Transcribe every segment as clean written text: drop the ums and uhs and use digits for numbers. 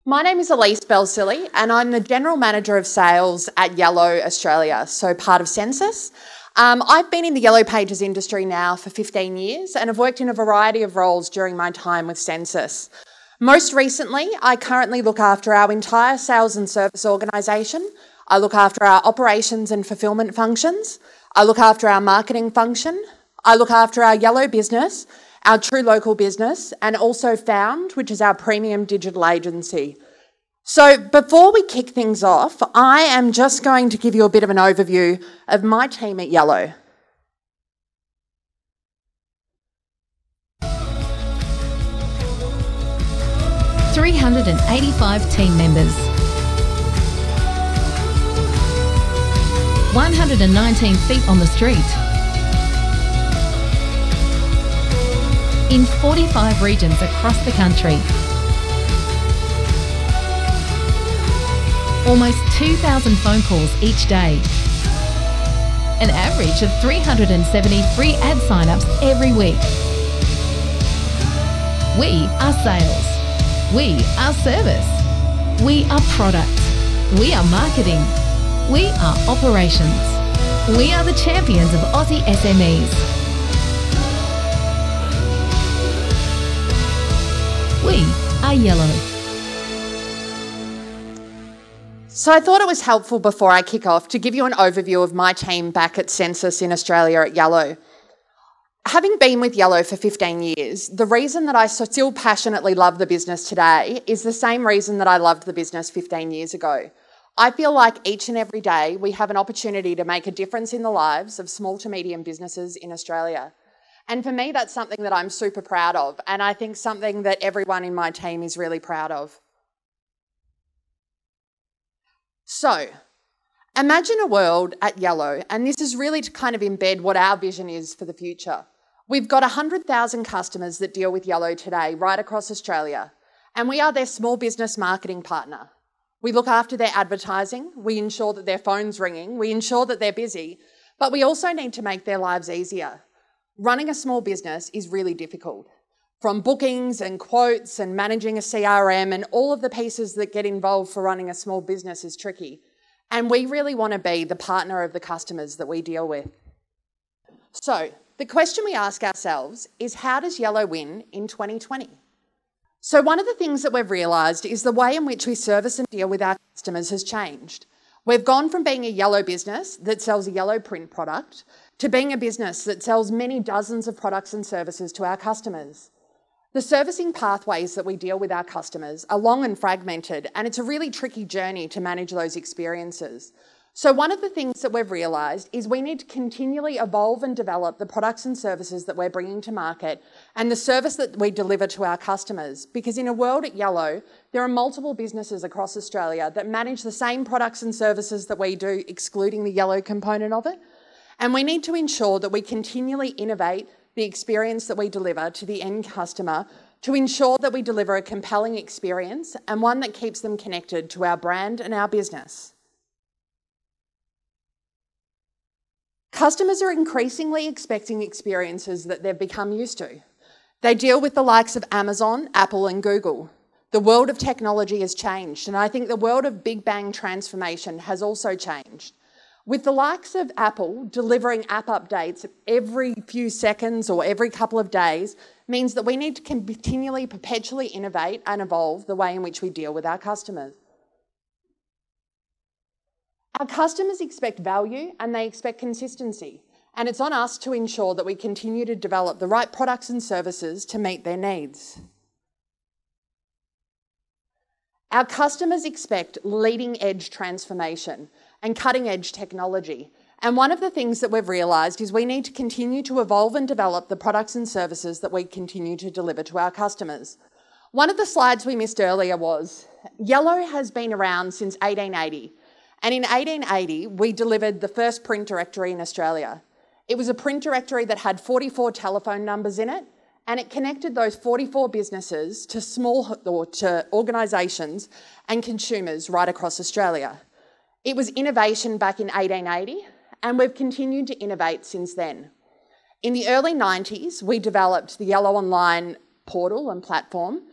My name is Elise Ballsillie and I'm the General Manager of Sales at Yellow Australia, so part of Sensis. I've been in the Yellow Pages industry now for 15 years and have worked in a variety of roles during my time with Sensis. Most recently, I currently look after our entire sales and service organisation. I look after our operations and fulfilment functions. I look after our marketing function. I look after our Yellow business, our True Local business, and also Found, which is our premium digital agency. So before we kick things off, I am just going to give you a bit of an overview of my team at Yellow. "385 team members, 119 feet on the street, in 45 regions across the country, almost 2,000 phone calls each day, an average of 370 free ad sign-ups every week. We are sales. We are service. We are product. We are marketing. We are operations. We are the champions of Aussie SMEs. We are Yellow. So I thought it was helpful before I kick off to give you an overview of my team back at Sensis in Australia at Yellow. Having been with Yellow for 15 years, the reason that I still passionately love the business today is the same reason that I loved the business 15 years ago. I feel like each and every day we have an opportunity to make a difference in the lives of small to medium businesses in Australia. And for me, that's something that I'm super proud of, and I think something that everyone in my team is really proud of. So, imagine a world at Yellow, and this is really to kind of embed what our vision is for the future. We've got 100,000 customers that deal with Yellow today right across Australia, and we are their small business marketing partner. We look after their advertising, we ensure that their phone's ringing, we ensure that they're busy, but we also need to make their lives easier. Running a small business is really difficult. From bookings and quotes and managing a CRM and all of the pieces that get involved for running a small business is tricky. And we really want to be the partner of the customers that we deal with. So the question we ask ourselves is, how does Yellow win in 2020? So one of the things that we've realised is the way in which we service and deal with our customers has changed. We've gone from being a Yellow business that sells a Yellow print product to being a business that sells many dozens of products and services to our customers. The servicing pathways that we deal with our customers are long and fragmented, and it's a really tricky journey to manage those experiences. So one of the things that we've realised is we need to continually evolve and develop the products and services that we're bringing to market and the service that we deliver to our customers, because in a world at Yellow, there are multiple businesses across Australia that manage the same products and services that we do, excluding the Yellow component of it. And we need to ensure that we continually innovate the experience that we deliver to the end customer to ensure that we deliver a compelling experience and one that keeps them connected to our brand and our business. Customers are increasingly expecting experiences that they've become used to. They deal with the likes of Amazon, Apple and Google. The world of technology has changed, and I think the world of big bang transformation has also changed. With the likes of Apple delivering app updates every few seconds or every couple of days means that we need to continually, perpetually innovate and evolve the way in which we deal with our customers. Our customers expect value and they expect consistency, and it's on us to ensure that we continue to develop the right products and services to meet their needs. Our customers expect leading-edge transformation and cutting-edge technology. And one of the things that we've realised is we need to continue to evolve and develop the products and services that we continue to deliver to our customers. One of the slides we missed earlier was, Yellow has been around since 1880. And in 1880, we delivered the first print directory in Australia. It was a print directory that had 44 telephone numbers in it, and it connected those 44 businesses to to organisations and consumers right across Australia. It was innovation back in 1880, and we've continued to innovate since then. In the early 90s, we developed the Yellow Online portal and platform,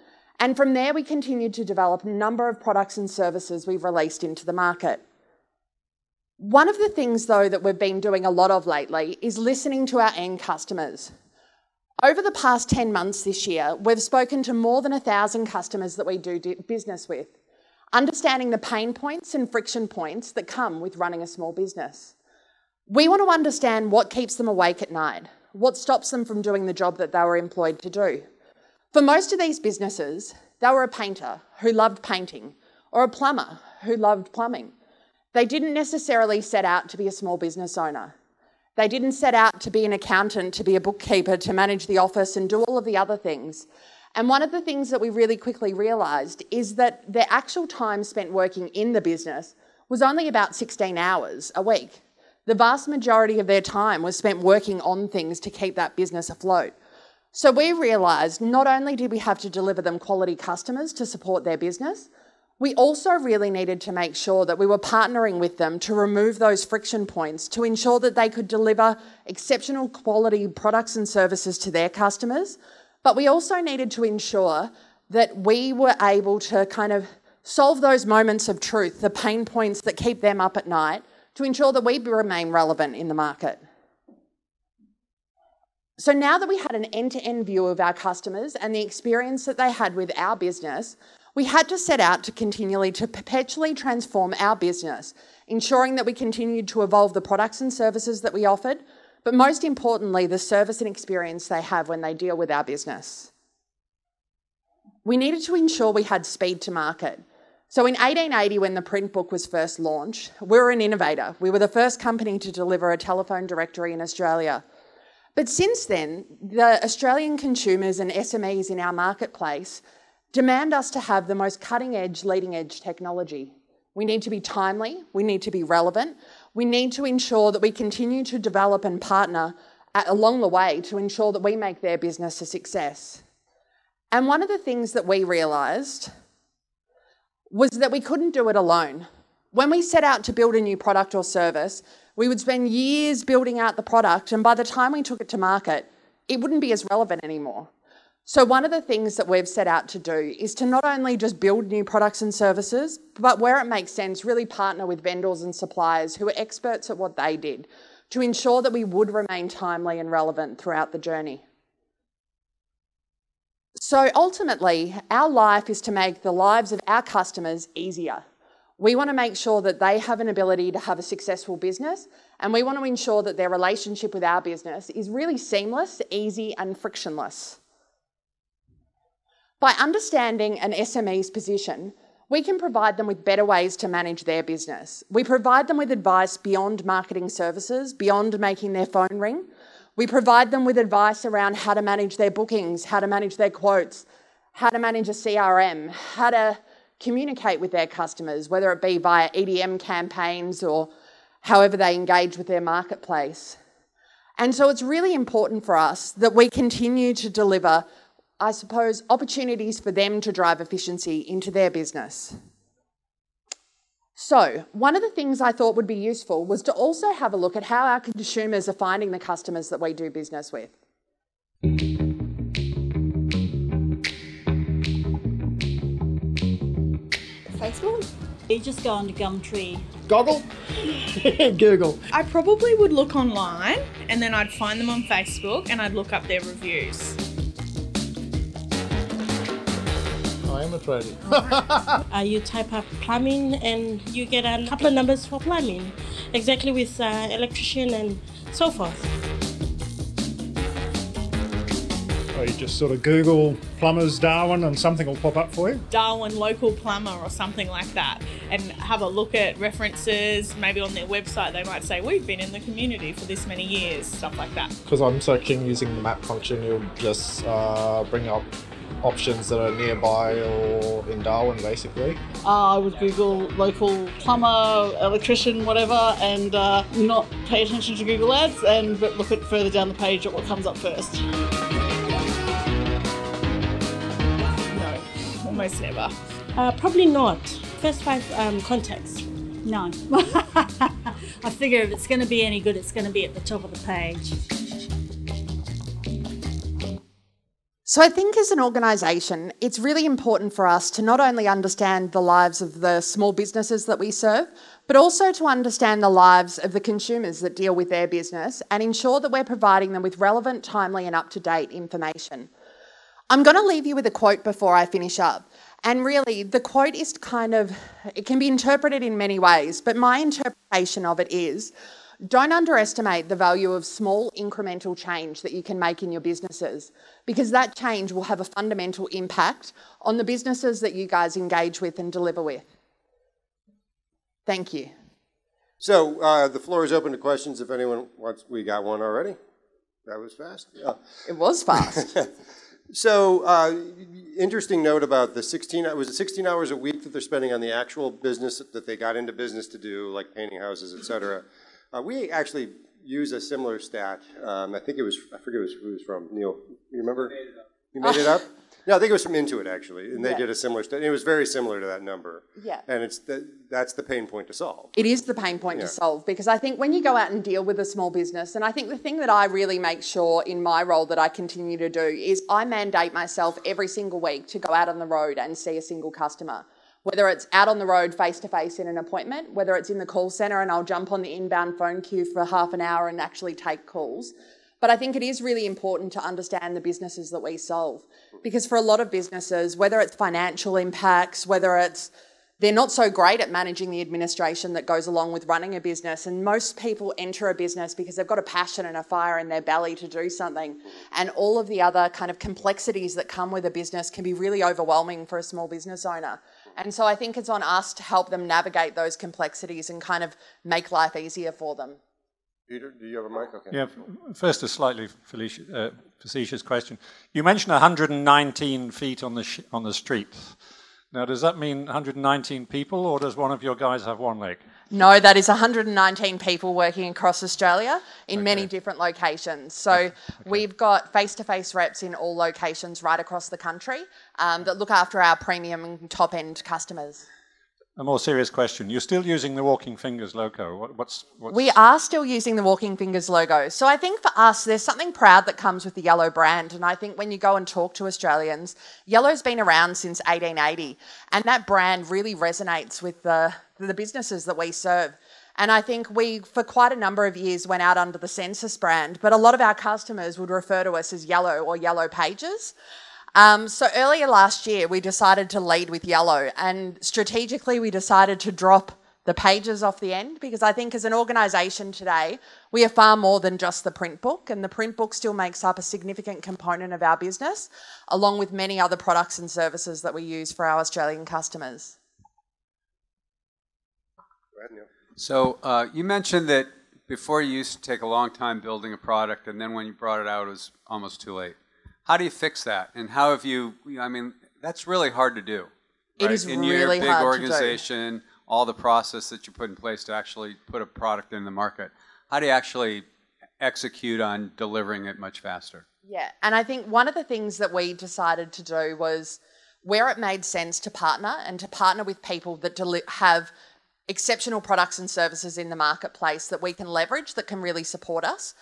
And from there, we continued to develop a number of products and services we've released into the market. One of the things, though, that we've been doing a lot of lately is listening to our end customers. Over the past 10 months this year, we've spoken to more than 1,000 customers that we do business with, understanding the pain points and friction points that come with running a small business. We want to understand what keeps them awake at night, what stops them from doing the job that they were employed to do. For most of these businesses, they were a painter who loved painting or a plumber who loved plumbing. They didn't necessarily set out to be a small business owner. They didn't set out to be an accountant, to be a bookkeeper, to manage the office and do all of the other things. And one of the things that we really quickly realised is that their actual time spent working in the business was only about 16 hours a week. The vast majority of their time was spent working on things to keep that business afloat. So we realised not only did we have to deliver them quality customers to support their business, we also really needed to make sure that we were partnering with them to remove those friction points to ensure that they could deliver exceptional quality products and services to their customers. But we also needed to ensure that we were able to kind of solve those moments of truth, the pain points that keep them up at night, to ensure that we remain relevant in the market. So now that we had an end-to-end view of our customers and the experience that they had with our business, we had to set out to perpetually transform our business, ensuring that we continued to evolve the products and services that we offered, but most importantly, the service and experience they have when they deal with our business. We needed to ensure we had speed to market. So in 1880, when the print book was first launched, we were an innovator. We were the first company to deliver a telephone directory in Australia. But since then, the Australian consumers and SMEs in our marketplace demand us to have the most cutting-edge, leading-edge technology. We need to be timely, we need to be relevant, we need to ensure that we continue to develop and partner along the way to ensure that we make their business a success. And one of the things that we realised was that we couldn't do it alone. When we set out to build a new product or service, we would spend years building out the product, and by the time we took it to market, it wouldn't be as relevant anymore. So one of the things that we've set out to do is to not only just build new products and services, but where it makes sense, really partner with vendors and suppliers who are experts at what they did to ensure that we would remain timely and relevant throughout the journey. So ultimately, our life is to make the lives of our customers easier. We want to make sure that they have an ability to have a successful business, and we want to ensure that their relationship with our business is really seamless, easy, and frictionless. By understanding an SME's position, we can provide them with better ways to manage their business. We provide them with advice beyond marketing services, beyond making their phone ring. We provide them with advice around how to manage their bookings, how to manage their quotes, how to manage a CRM, how to communicate with their customers, whether it be via EDM campaigns or however they engage with their marketplace. And so it's really important for us that we continue to deliver, I suppose, opportunities for them to drive efficiency into their business. So one of the things I thought would be useful was to also have a look at how our consumers are finding the customers that we do business with. Facebook? You just go onto Gumtree. Goggle? Google. I probably would look online and then I'd find them on Facebook and I'd look up their reviews. I am a tradie. You type up plumbing and you get a couple of numbers for plumbing, exactly with electrician and so forth. Or you just sort of Google plumbers Darwin and something will pop up for you. Darwin local plumber or something like that, and have a look at references. Maybe on their website they might say, we've been in the community for this many years, stuff like that. Because I'm searching using the map function, you'll just bring up options that are nearby or in Darwin, basically. I would Google local plumber, electrician, whatever, and not pay attention to Google ads and look at further down the page at what comes up first. No, almost never. Probably not. First 5 contacts. No. I figure if it's going to be any good, it's going to be at the top of the page. So I think as an organisation, it's really important for us to not only understand the lives of the small businesses that we serve, but also to understand the lives of the consumers that deal with their business and ensure that we're providing them with relevant, timely and up-to-date information. I'm going to leave you with a quote before I finish up. And really, the quote is it can be interpreted in many ways, but my interpretation of it is, don't underestimate the value of small incremental change that you can make in your businesses, because that change will have a fundamental impact on the businesses that you guys engage with and deliver with. Thank you. So the floor is open to questions if anyone wants. We got one already. That was fast. Yeah. It was fast. So interesting note about the 16 hours a week that they're spending on the actual business that they got into business to do, like painting houses, et cetera. We actually use a similar stat. I forget who it was from. Neil, you remember? You made it up? No, I think it was from Intuit, actually, and they did a similar study. It was very similar to that number. Yeah. And that's the pain point to solve. It is the pain point to solve, because I think when you go out and deal with a small business, and I think the thing that I really make sure in my role that I continue to do is I mandate myself every single week to go out on the road and see a single customer. Whether it's out on the road face-to-face in an appointment, whether it's in the call centre and I'll jump on the inbound phone queue for half an hour and actually take calls. But I think it is really important to understand the businesses that we solve, because for a lot of businesses, whether it's financial impacts, whether it's they're not so great at managing the administration that goes along with running a business, and most people enter a business because they've got a passion and a fire in their belly to do something, and all of the other kind of complexities that come with a business can be really overwhelming for a small business owner. And so I think it's on us to help them navigate those complexities and kind of make life easier for them. Peter, do you have a mic? Okay. Yeah, first a slightly facetious question. You mentioned 119 feet on the street. Now, does that mean 119 people, or does one of your guys have one leg? No, that is 119 people working across Australia in many different locations. So we've got face-to-face reps in all locations right across the country that look after our premium and top-end customers. A more serious question. You're still using the Walking Fingers logo. What's... We are still using the Walking Fingers logo. So I think for us, there's something proud that comes with the Yellow brand. And I think when you go and talk to Australians, Yellow's been around since 1880. And that brand really resonates with the businesses that we serve. And I think we, for quite a number of years, went out under the Sensis brand. But a lot of our customers would refer to us as Yellow or Yellow Pages. So earlier last year, we decided to lead with Yellow, and strategically we decided to drop the pages off the end, because I think as an organisation today, we are far more than just the print book, and the print book still makes up a significant component of our business, along with many other products and services that we use for our Australian customers. So you mentioned that before you used to take a long time building a product, and then when you brought it out, it was almost too late. How do you fix that? And how have you, I mean, that's really hard to do. Right? It is in really hard to do. In your big organization, all the process that you put in place to actually put a product in the market. How do you actually execute on delivering it much faster? Yeah, and I think one of the things that we decided to do was where it made sense to partner, and to partner with people that have exceptional products and services in the marketplace that we can leverage, that can really support us.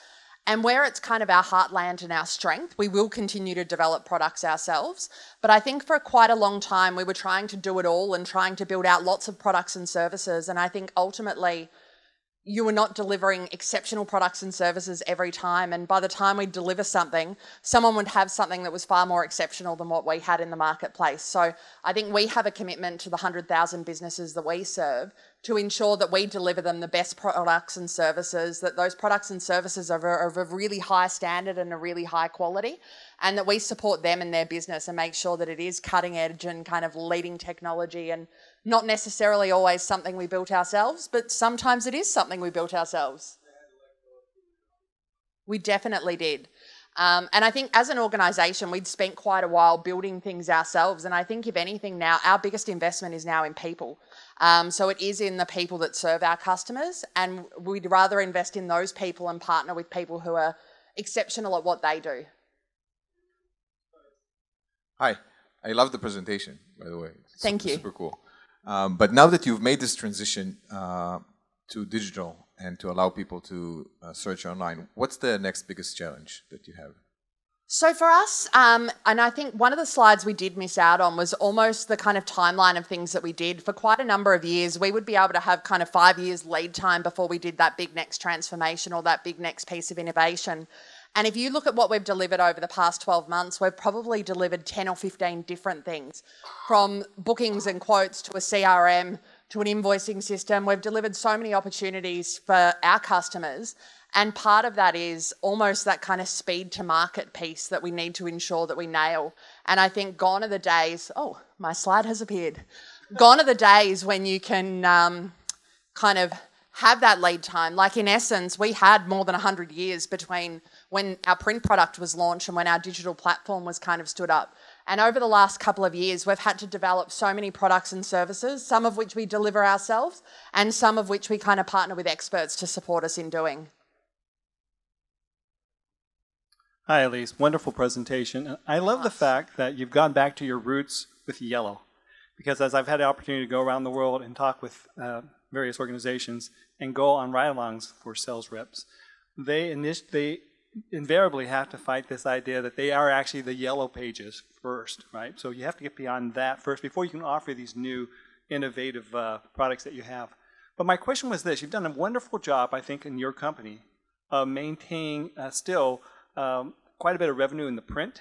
And where it's kind of our heartland and our strength, we will continue to develop products ourselves. But I think for quite a long time, we were trying to do it all and trying to build out lots of products and services. And I think ultimately, you were not delivering exceptional products and services every time. And by the time we deliver something, someone would have something that was far more exceptional than what we had in the marketplace. So I think we have a commitment to the 100,000 businesses that we serve to ensure that we deliver them the best products and services, that those products and services are of a really high standard and a really high quality, and that we support them in their business and make sure that it is cutting edge and kind of leading technology, and not necessarily always something we built ourselves, but sometimes it is something we built ourselves. We definitely did. And I think as an organisation, we'd spent quite a while building things ourselves. And I think if anything now, our biggest investment is now in people. So it is in the people that serve our customers. And we'd rather invest in those people and partner with people who are exceptional at what they do. Hi. I love the presentation, by the way. Thank you. Super cool. But now that you've made this transition to digital and to allow people to search online, what's the next biggest challenge that you have? So for us, and I think one of the slides we did miss out on was almost the kind of timeline of things that we did. For quite a number of years, we would be able to have kind of 5 years lead time before we did that big next transformation or that big next piece of innovation. And if you look at what we've delivered over the past 12 months, we've probably delivered 10 or 15 different things, from bookings and quotes to a CRM to an invoicing system. We've delivered so many opportunities for our customers. And part of that is almost that kind of speed to market piece that we need to ensure that we nail. And I think gone are the days, oh, my slide has appeared. Gone are the days when you can kind of have that lead time. Like in essence, we had more than 100 years between when our print product was launched and when our digital platform was kind of stood up. And over the last couple of years, we've had to develop so many products and services, some of which we deliver ourselves and some of which we kind of partner with experts to support us in doing. Hi, Elise. Wonderful presentation. I love the fact that you've gone back to your roots with yellow, because as I've had the opportunity to go around the world and talk with various organizations and go on ride-alongs for sales reps, they invariably have to fight this idea that they are actually the yellow pages first, right? So you have to get beyond that first before you can offer these new innovative products that you have. But my question was this: you've done a wonderful job, I think, in your company of maintaining still quite a bit of revenue in the print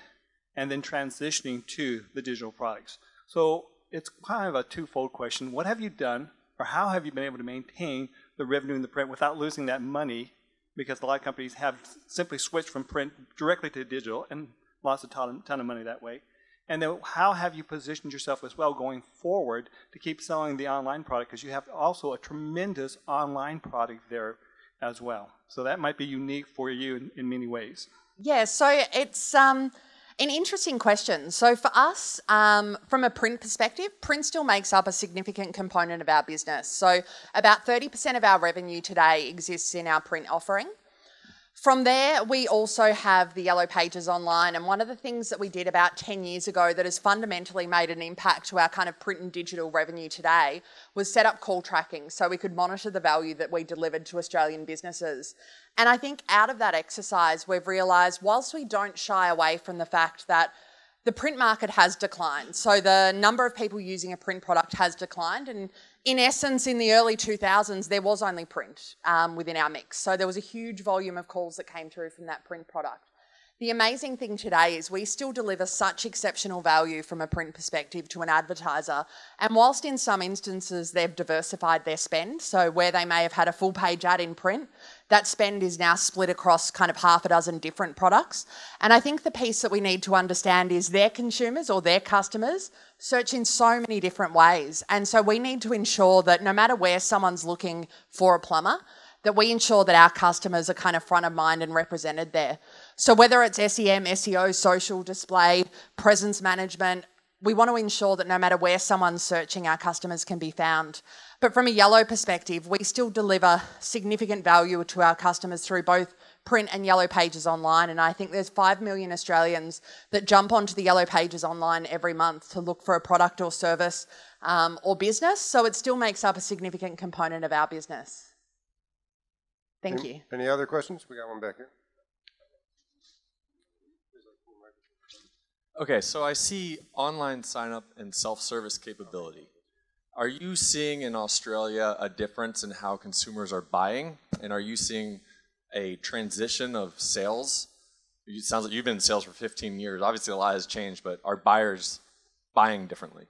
and then transitioning to the digital products. So it's kind of a twofold question. What have you done, or how have you been able to maintain the revenue in the print without losing that money? Because a lot of companies have simply switched from print directly to digital and lost a ton of money that way. And then how have you positioned yourself as well going forward to keep selling the online product? Because you have also a tremendous online product there as well. So that might be unique for you in many ways. Yeah, so it's an interesting question. So for us, from a print perspective, print still makes up a significant component of our business. So about 30% of our revenue today exists in our print offering. From there, we also have the Yellow Pages online, and one of the things that we did about 10 years ago that has fundamentally made an impact to our kind of print and digital revenue today was set up call tracking so we could monitor the value that we delivered to Australian businesses. And I think out of that exercise, we've realised whilst we don't shy away from the fact that the print market has declined, so the number of people using a print product has declined, and in essence, in the early 2000s, there was only print within our mix. So there was a huge volume of calls that came through from that print product. The amazing thing today is we still deliver such exceptional value from a print perspective to an advertiser. And whilst in some instances they've diversified their spend, so where they may have had a full page ad in print, that spend is now split across kind of half a dozen different products. And I think the piece that we need to understand is their consumers or their customers search in so many different ways. And so we need to ensure that no matter where someone's looking for a plumber, that we ensure that our customers are kind of front of mind and represented there. So whether it's SEM, SEO, social display, presence management, we want to ensure that no matter where someone's searching, our customers can be found. But from a Yellow perspective, we still deliver significant value to our customers through both print and Yellow Pages online. And I think there's 5 million Australians that jump onto the Yellow Pages online every month to look for a product or service or business. So it still makes up a significant component of our business. Thank you. Any other questions? We got one back here. Okay, so I see online sign-up and self-service capability. Are you seeing in Australia a difference in how consumers are buying? And are you seeing a transition of sales? It sounds like you've been in sales for 15 years. Obviously, a lot has changed, but are buyers buying differently?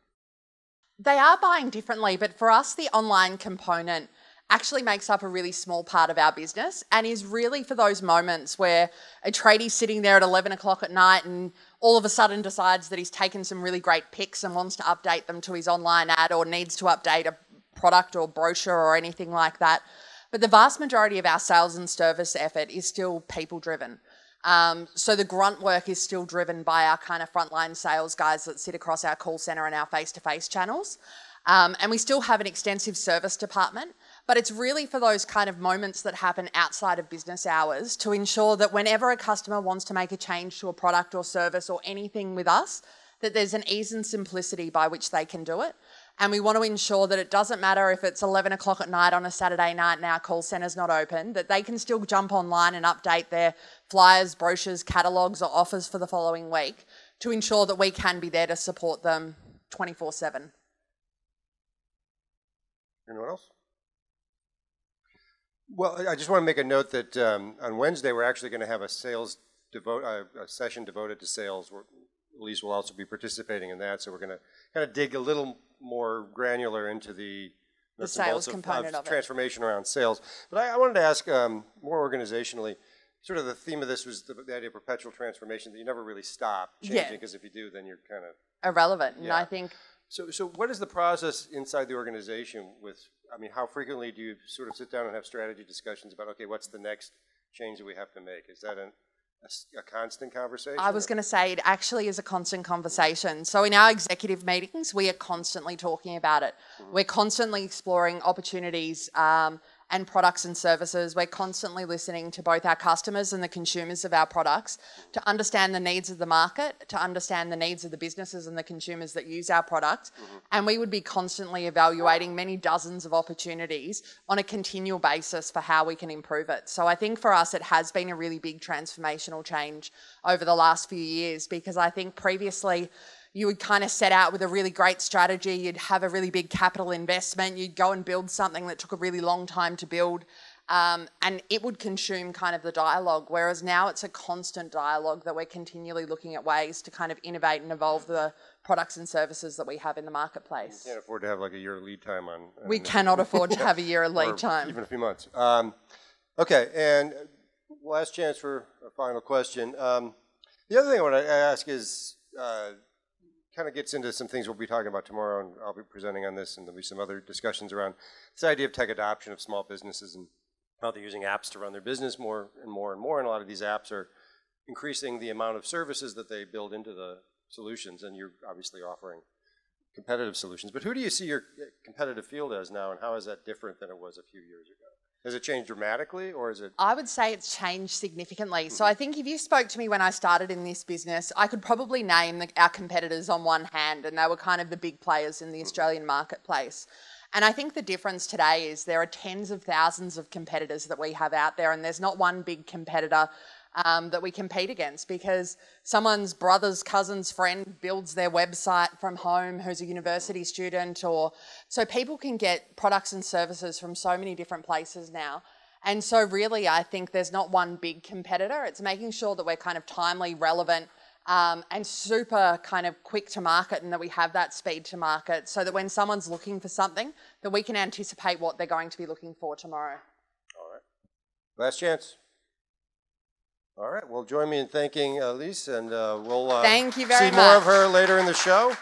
They are buying differently, but for us, the online component actually makes up a really small part of our business and is really for those moments where a tradie's sitting there at 11 o'clock at night and all of a sudden decides that he's taken some really great pics and wants to update them to his online ad or needs to update a product or brochure or anything like that. But the vast majority of our sales and service effort is still people-driven. So the grunt work is still driven by our kind of frontline sales guys that sit across our call centre and our face-to-face channels. And we still have an extensive service department, but it's really for those kind of moments that happen outside of business hours to ensure that whenever a customer wants to make a change to a product or service or anything with us, that there's an ease and simplicity by which they can do it. And we want to ensure that it doesn't matter if it's 11 o'clock at night on a Saturday night and our call centre's not open, that they can still jump online and update their flyers, brochures, catalogues or offers for the following week to ensure that we can be there to support them 24/7. Anyone else? Well, I just want to make a note that on Wednesday we're actually going to have a session devoted to sales. Elise will also be participating in that, so we're going to kind of dig a little more granular into the sales component of transformation around sales. But I wanted to ask more organizationally, sort of the theme of this was the idea of perpetual transformation, that you never really stop changing, because if you do, then you're kind of irrelevant. And I think so what is the process inside the organization with, I mean, how frequently do you sort of sit down and have strategy discussions about, okay, what's the next change that we have to make? Is that a constant conversation? I was going to say it actually is a constant conversation. So in our executive meetings, we are constantly talking about it. We're constantly exploring opportunities and products and services. We're constantly listening to both our customers and the consumers of our products to understand the needs of the market, to understand the needs of the businesses and the consumers that use our product. And we would be constantly evaluating many dozens of opportunities on a continual basis for how we can improve it. So I think for us, it has been a really big transformational change over the last few years, because I think previously you would kind of set out with a really great strategy, you'd have a really big capital investment, you'd go and build something that took a really long time to build, and it would consume kind of the dialogue, whereas now it's a constant dialogue that we're continually looking at ways to kind of innovate and evolve the products and services that we have in the marketplace. You can't afford to have like a year lead time on... We cannot afford to have a year lead time. Even a few months. Okay, and last chance for a final question. The other thing I want to ask is... kind of gets into some things we'll be talking about tomorrow, and I'll be presenting on this, and there'll be some other discussions around this idea of tech adoption of small businesses and how they're using apps to run their business more and more and more, and a lot of these apps are increasing the amount of services that they build into the solutions, and you're obviously offering competitive solutions. But who do you see your competitive field as now, and how is that different than it was a few years ago? Has it changed dramatically, or is it? I would say it's changed significantly. So I think if you spoke to me when I started in this business, I could probably name our competitors on one hand, and they were kind of the big players in the Australian marketplace. And I think the difference today is there are tens of thousands of competitors that we have out there, and there's not one big competitor that we compete against, because someone's brother's cousin's friend builds their website from home who's a university student, or so people can get products and services from so many different places now. And so really I think there's not one big competitor. It's making sure that we're kind of timely, relevant, and super kind of quick to market, and that we have that speed to market so that when someone's looking for something, that we can anticipate what they're going to be looking for tomorrow. All right. Last chance. All right, well, join me in thanking Elise, and we'll Thank you very see more of her later in the show.